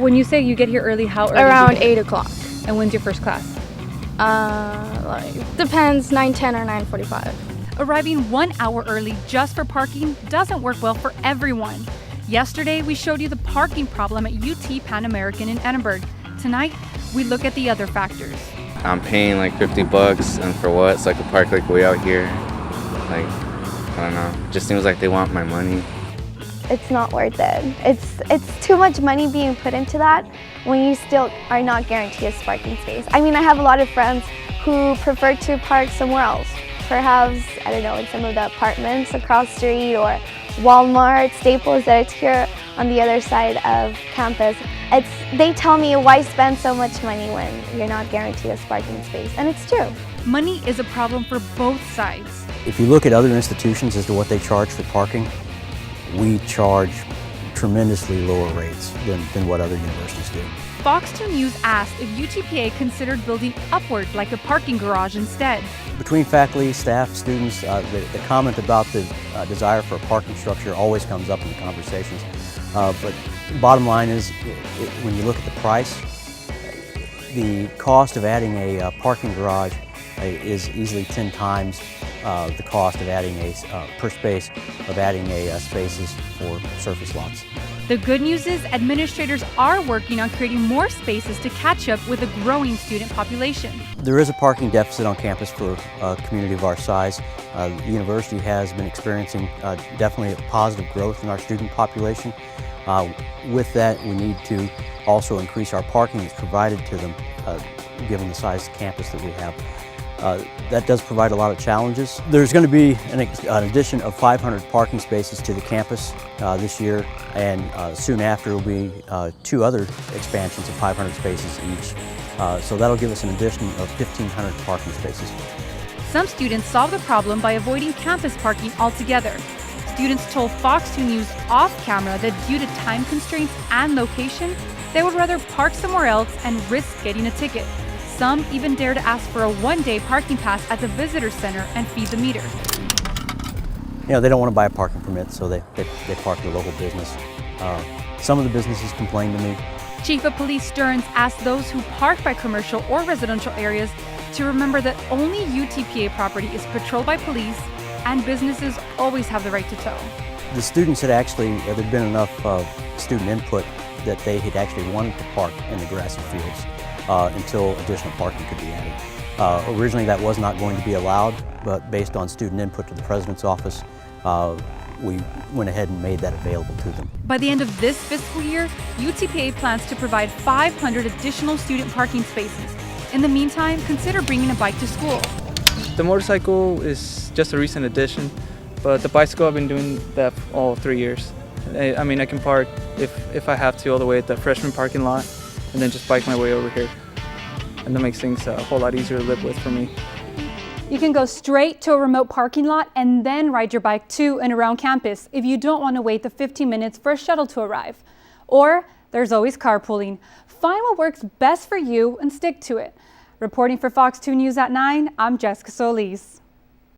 When you say you get here early, how early? Around 8 o'clock. And when's your first class? Depends, 9:10 or 9:45. Arriving 1 hour early just for parking doesn't work well for everyone. Yesterday, we showed you the parking problem at UT Pan American in Edinburgh. Tonight, we look at the other factors. I'm paying like $50 and for what? So I could park like way out here. Like, I don't know. It just seems like they want my money. It's not worth it. It's too much money being put into that when you still are not guaranteed a parking space. I mean, I have a lot of friends who prefer to park somewhere else. Perhaps, I don't know, in some of the apartments across the street or Walmart, Staples that's here on the other side of campus. They tell me, why spend so much money when you're not guaranteed a parking space? And it's true. Money is a problem for both sides. If you look at other institutions as to what they charge for parking, we charge tremendously lower rates than what other universities do. Fox 2 News asked if UTPA considered building upward like a parking garage instead. Between faculty, staff, students, the comment about the desire for a parking structure always comes up in the conversations. But bottom line is, when you look at the price, the cost of adding a parking garage is easily 10 times the cost of adding per space of adding spaces for surface lots. The good news is administrators are working on creating more spaces to catch up with a growing student population. There is a parking deficit on campus for a community of our size. The university has been experiencing definitely a positive growth in our student population. With that, we need to also increase our parking that's provided to them, given the size of the campus that we have. That does provide a lot of challenges. There's going to be an addition of 500 parking spaces to the campus this year, and soon after will be 2 other expansions of 500 spaces each. So that'll give us an addition of 1,500 parking spaces. Some students solve the problem by avoiding campus parking altogether. Students told Fox 2 News off camera that due to time constraints and location, they would rather park somewhere else and risk getting a ticket. Some even dare to ask for a one-day parking pass at the visitor center and feed the meter. You know, they don't want to buy a parking permit, so they park at a local business. Some of the businesses complain to me. Chief of Police STEARNS asked those who park by commercial or residential areas to remember that only UTPA property is patrolled by police and businesses always have the right to tow. The students had actually, there'd been enough student input that they had actually wanted to park in the grassy fields until additional parking could be added. Originally that was not going to be allowed, but based on student input to the President's office, we went ahead and made that available to them. By the end of this fiscal year, UTPA plans to provide 500 additional student parking spaces. In the meantime, consider bringing a bike to school. The motorcycle is just a recent addition, but the bicycle, I've been doing that all 3 years. I mean, I can park, if I have to, all the way at the freshman parking lot, and then just bike my way over here. And that makes things a whole lot easier to live with for me. You can go straight to a remote parking lot and then ride your bike to and around campus if you don't want to wait the 15 minutes for a shuttle to arrive. Or there's always carpooling. Find what works best for you and stick to it. Reporting for Fox 2 News at 9, I'm Jessica Solis.